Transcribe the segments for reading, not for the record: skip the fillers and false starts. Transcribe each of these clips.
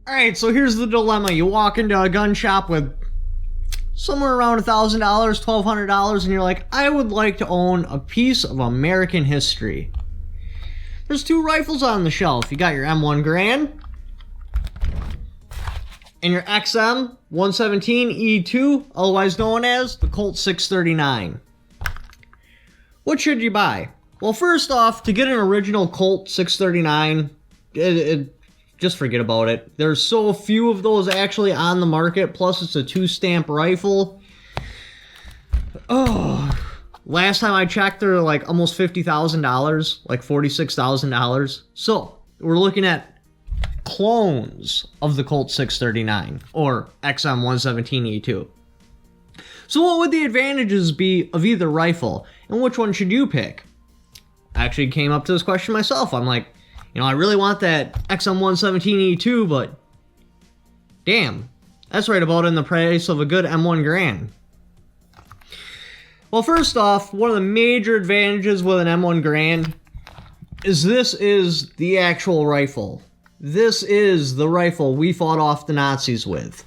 Alright, so here's the dilemma. You walk into a gun shop with somewhere around $1,000, $1,200, and you're like, I would like to own a piece of American history. There's two rifles on the shelf. You got your M1 Garand and your XM 117E2, otherwise known as the Colt 639. What should you buy? Well, first off, to get an original Colt 639, just forget about it. There's so few of those actually on the market, plus it's a 2-stamp rifle. Oh, last time I checked, they're like almost $50,000, like $46,000. So, we're looking at clones of the Colt 639, or XM 117E2. So what would the advantages be of either rifle, and which one should you pick? I actually came up to this question myself. I'm like, you know, I really want that XM 117E2, but damn, that's right about in the price of a good M1 Garand. Well, first off, one of the major advantages with an M1 Garand is this is the actual rifle. This is the rifle we fought off the Nazis with.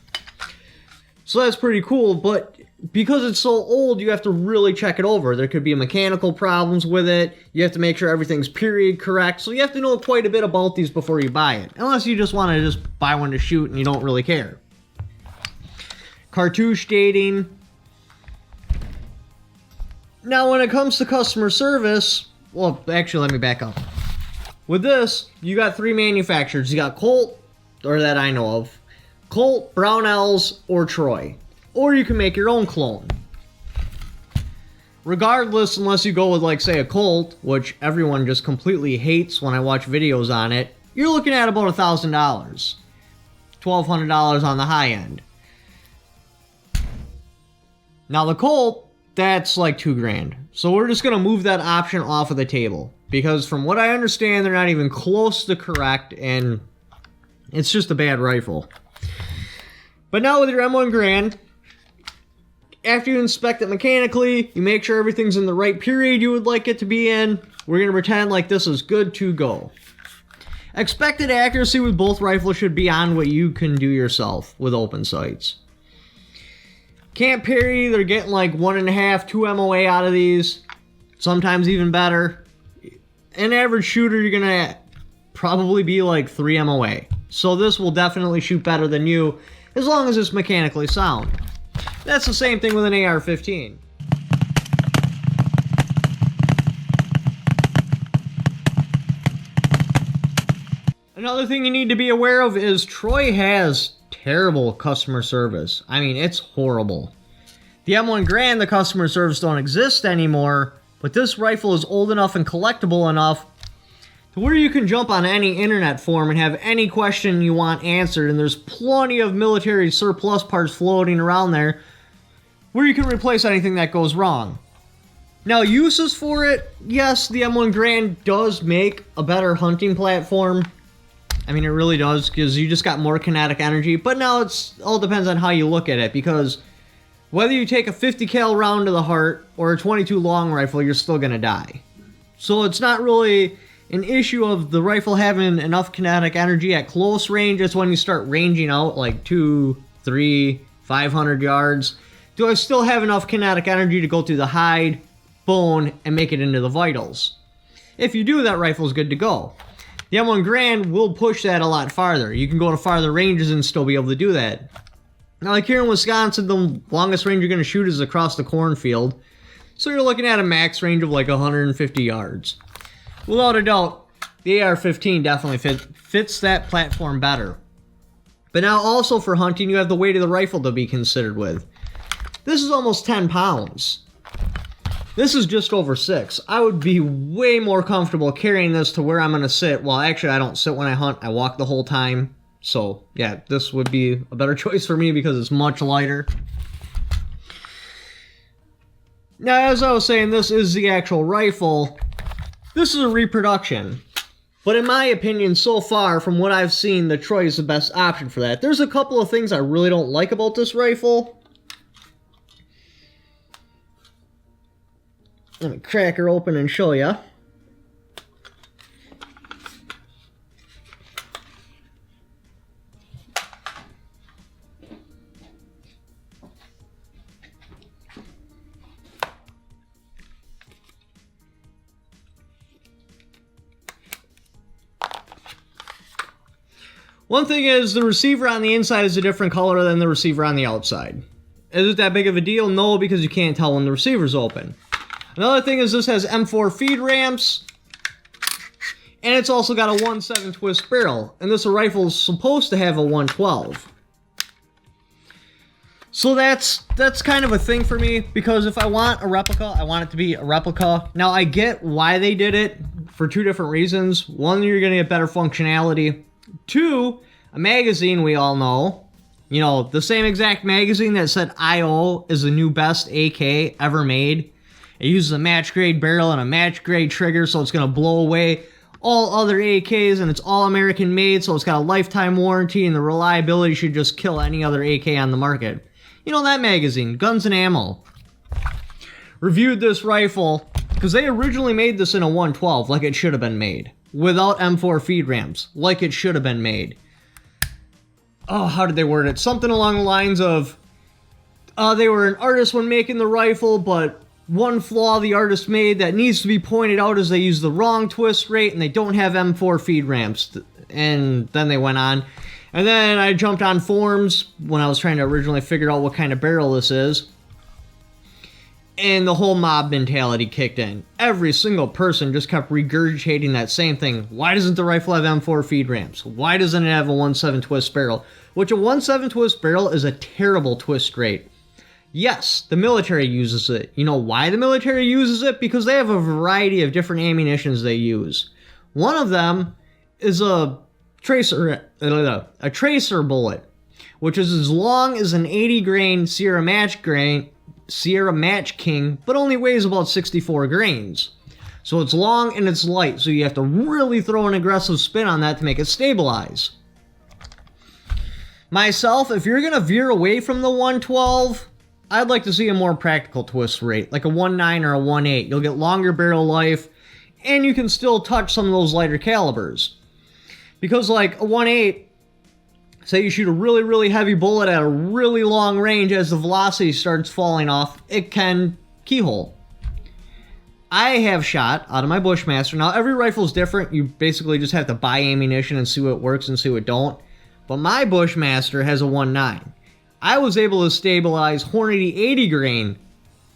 So that's pretty cool, but because it's so old, you have to really check it over. There could be mechanical problems with it. You have to make sure everything's period correct. So you have to know quite a bit about these before you buy it. Unless you just want to just buy one to shoot and you don't really care. Cartouche dating. Now when it comes to customer service, well, actually let me back up. With this, you got 3 manufacturers. You got Colt, or that I know of. Colt, Brownells, or Troy. Or you can make your own clone. Regardless, unless you go with, like, say, a Colt, which everyone just completely hates when I watch videos on it, you're looking at about $1,000. $1,200 on the high end. Now, the Colt, that's like $2,000. So we're just going to move that option off of the table. Because from what I understand, they're not even close to correct, and it's just a bad rifle. But now with your M1 Garand, after you inspect it mechanically, you make sure everything's in the right period you would like it to be in. We're going to pretend like this is good to go. Expected accuracy with both rifles should be on what you can do yourself with open sights. Can't parry, they're getting like 1.5, 2 MOA out of these. Sometimes even better. An average shooter, you're going to probably be like 3 MOA. So this will definitely shoot better than you, as long as it's mechanically sound. That's the same thing with an AR-15. Another thing you need to be aware of is Troy has terrible customer service. I mean, it's horrible. The M1 Garand, the customer service don't exist anymore, but this rifle is old enough and collectible enough to where you can jump on any internet forum and have any question you want answered, and there's plenty of military surplus parts floating around there where you can replace anything that goes wrong. Now, uses for it, yes, the M1 Garand does make a better hunting platform. I mean, it really does, because you just got more kinetic energy, but now it all depends on how you look at it, because whether you take a 50 cal round to the heart or a 22 long rifle, you're still going to die. So it's not really an issue of the rifle having enough kinetic energy at close range. It's when you start ranging out like 2, 3, 500 yards. Do I still have enough kinetic energy to go through the hide, bone, and make it into the vitals? If you do, that rifle's good to go. The M1 Garand will push that a lot farther. You can go to farther ranges and still be able to do that. Now, like here in Wisconsin, the longest range you're going to shoot is across the cornfield. So you're looking at a max range of like 150 yards. Without a doubt, the AR-15 definitely fits that platform better. But now also for hunting, you have the weight of the rifle to be considered with. This is almost 10 pounds. This is just over 6. I would be way more comfortable carrying this to where I'm going to sit. Well, actually, I don't sit when I hunt. I walk the whole time. So, yeah, this would be a better choice for me because it's much lighter. Now, as I was saying, this is the actual rifle. This is a reproduction. But in my opinion, so far, from what I've seen, the Troy is the best option for that. There's a couple of things I really don't like about this rifle. Let me crack her open and show you. One thing is, the receiver on the inside is a different color than the receiver on the outside. Is it that big of a deal? No, because you can't tell when the receiver's open. Another thing is this has M4 feed ramps, and it's also got a 1.7 twist barrel, and this rifle is supposed to have a 112. So that's kind of a thing for me, because if I want a replica, I want it to be a replica. Now, I get why they did it for two different reasons. One, you're going to get better functionality. Two, a magazine we all know. You know, the same exact magazine that said IO is the new best AK ever made. It uses a match-grade barrel and a match-grade trigger, so it's going to blow away all other AKs, and it's all American made, so it's got a lifetime warranty, and the reliability should just kill any other AK on the market. You know, that magazine, Guns and Ammo, reviewed this rifle, because they originally made this in a 112, like it should have been made, without M4 feed ramps, like it should have been made. Oh, how did they word it? Something along the lines of, they were an artist when making the rifle, but one flaw the artist made that needs to be pointed out is they used the wrong twist rate and they don't have M4 feed ramps. And then they went on. And then I jumped on forums when I was trying to originally figure out what kind of barrel this is. And the whole mob mentality kicked in. Every single person just kept regurgitating that same thing. Why doesn't the rifle have M4 feed ramps? Why doesn't it have a 1.7 twist barrel? Which a 1.7 twist barrel is a terrible twist rate. Yes, the military uses it. You know why the military uses it? Because they have a variety of different ammunitions they use. One of them is a tracer bullet, which is as long as an 80 grain Sierra Match King, but only weighs about 64 grains. So it's long and it's light, so you have to really throw an aggressive spin on that to make it stabilize. Myself, if you're gonna veer away from the 112, I'd like to see a more practical twist rate, like a 1.9 or a 1.8. You'll get longer barrel life, and you can still touch some of those lighter calibers. Because like a 1.8, say you shoot a really, really heavy bullet at a really long range, as the velocity starts falling off, it can keyhole. I have shot out of my Bushmaster. Now, every rifle is different. You basically just have to buy ammunition and see what works and see what don't. But my Bushmaster has a 1.9. I was able to stabilize Hornady 80 grain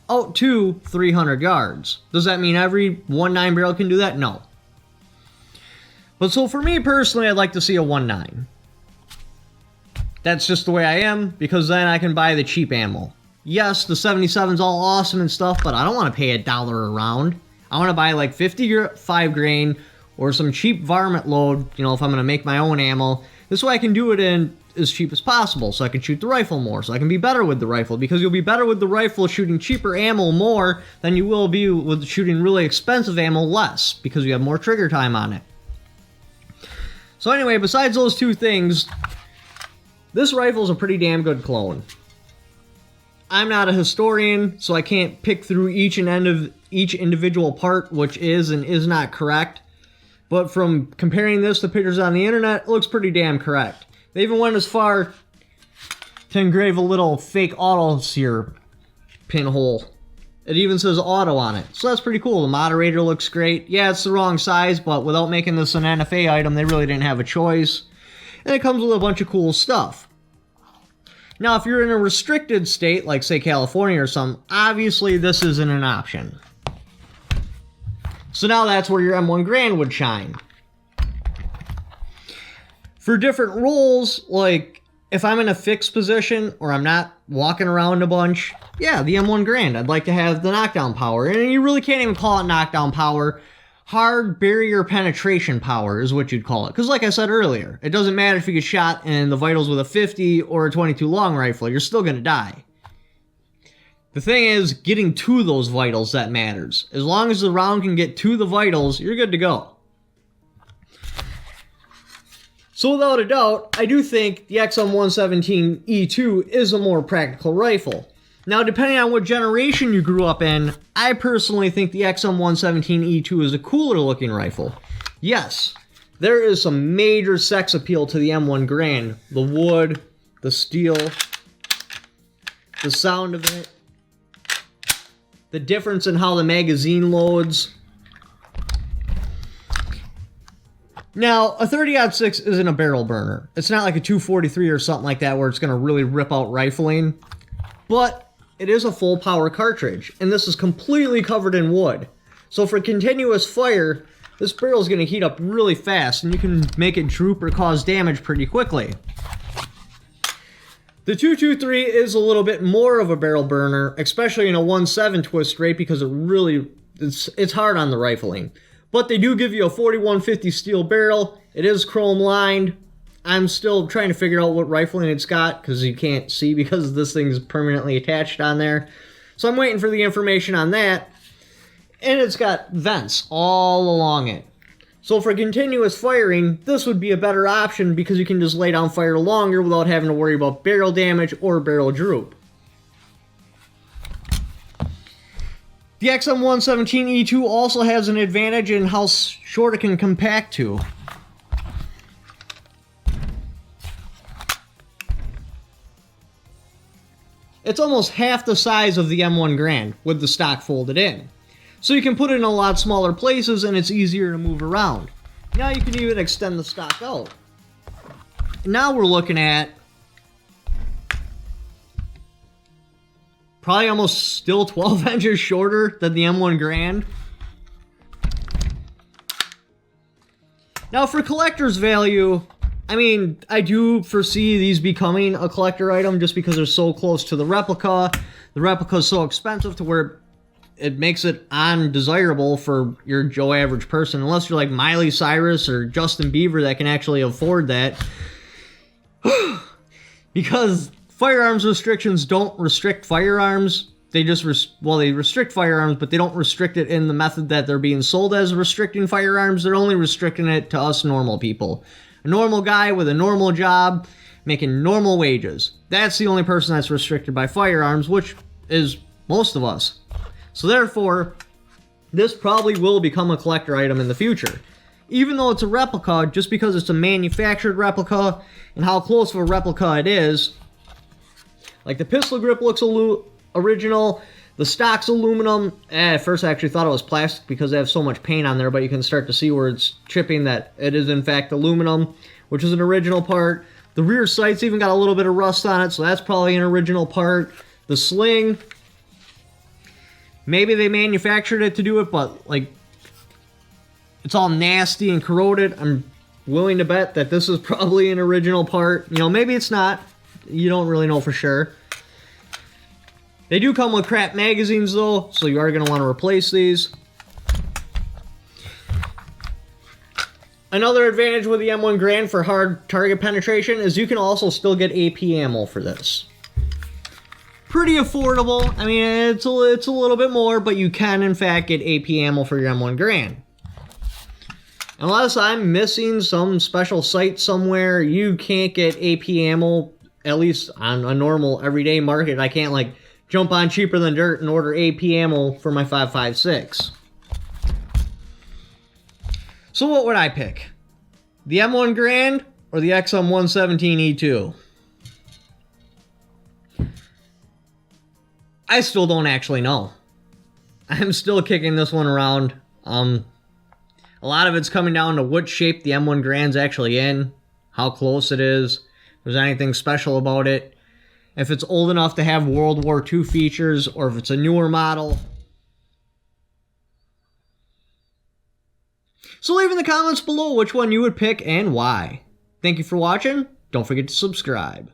out to 300 yards. Does that mean every 1.9 barrel can do that? No. But so for me personally, I'd like to see a 1.9. That's just the way I am, because then I can buy the cheap ammo. Yes, the 77's all awesome and stuff, but I don't want to pay $1 a round. I want to buy like 55 grain or some cheap varmint load, you know, if I'm going to make my own ammo. This way I can do it in as cheap as possible, so I can shoot the rifle more, so I can be better with the rifle, because you'll be better with the rifle shooting cheaper ammo more than you will be with shooting really expensive ammo less, because you have more trigger time on it. So anyway, besides those two things, this rifle is a pretty damn good clone. I'm not a historian, so I can't pick through each individual part, which is and is not correct. But from comparing this to pictures on the internet, it looks pretty damn correct. They even went as far to engrave a little fake auto sear pinhole. It even says auto on it. So that's pretty cool. The moderator looks great. Yeah, it's the wrong size, but without making this an NFA item, they really didn't have a choice. And it comes with a bunch of cool stuff. Now, if you're in a restricted state, like say California or something, obviously this isn't an option. So now that's where your M1 Grand would shine. For different roles, like if I'm in a fixed position or I'm not walking around a bunch, yeah, the M1 Grand. I'd like to have the knockdown power. And you really can't even call it knockdown power. Hard barrier penetration power is what you'd call it. Because like I said earlier, it doesn't matter if you get shot in the vitals with a 50 or a 22 long rifle, you're still going to die. The thing is, getting to those vitals that matters. As long as the round can get to the vitals, you're good to go. So without a doubt, I do think the XM117E2 is a more practical rifle. Now, depending on what generation you grew up in, I personally think the XM117E2 is a cooler looking rifle. Yes, there is some major sex appeal to the M1 Grand. The wood, the steel, the sound of it, the difference in how the magazine loads. Now, a 30-06 isn't a barrel burner. It's not like a 243 or something like that where it's going to really rip out rifling. But it is a full power cartridge, and this is completely covered in wood. So for continuous fire, this barrel is going to heat up really fast, and you can make it droop or cause damage pretty quickly. The 223 is a little bit more of a barrel burner, especially in a 1.7 twist rate, because it's hard on the rifling. But they do give you a 4150 steel barrel. It is chrome lined. I'm still trying to figure out what rifling it's got, because you can't see because this thing's permanently attached on there. So I'm waiting for the information on that. And it's got vents all along it. So for continuous firing, this would be a better option because you can just lay down fire longer without having to worry about barrel damage or barrel droop. The XM117E2 also has an advantage in how short it can compact to. It's almost half the size of the M1 Garand with the stock folded in. So you can put it in a lot smaller places and it's easier to move around. Now you can even extend the stock out. Now we're looking at probably almost still 12 inches shorter than the M1 Garand. Now for collector's value, I mean, I do foresee these becoming a collector item just because they're so close to the replica. The replica is so expensive to where it makes it undesirable for your Joe average person, unless you're like Miley Cyrus or Justin Bieber that can actually afford that. Because firearms restrictions don't restrict firearms. They just, they restrict firearms, but they don't restrict it in the method that they're being sold as restricting firearms. They're only restricting it to us normal people. A normal guy with a normal job, making normal wages. That's the only person that's restricted by firearms, which is most of us. So therefore, this probably will become a collector item in the future. Even though it's a replica, just because it's a manufactured replica, and how close of a replica it is, like the pistol grip looks original, the stock's aluminum. At first I actually thought it was plastic because they have so much paint on there, but you can start to see where it's chipping that it is in fact aluminum, which is an original part. The rear sight's even got a little bit of rust on it, so that's probably an original part. The sling, maybe they manufactured it to do it, but like it's all nasty and corroded. I'm willing to bet that this is probably an original part. You know, maybe it's not. You don't really know for sure. They do come with crap magazines though, so you are going to want to replace these. Another advantage with the M1 Garand for hard target penetration is you can also still get AP ammo for this. Pretty affordable. I mean, it's a little bit more, but you can in fact get AP ammo for your M1 Garand. Unless I'm missing some special site somewhere, you can't get AP ammo, at least on a normal everyday market. I can't like jump on Cheaper Than Dirt and order AP ammo for my 5.56. So what would I pick? The M1 Garand or the XM117E2? I still don't actually know. I'm still kicking this one around. A lot of it's coming down to what shape the M1 Garand's actually in, how close it is, if there's anything special about it, if it's old enough to have World War II features, or if it's a newer model. So leave in the comments below which one you would pick and why. Thank you for watching. Don't forget to subscribe.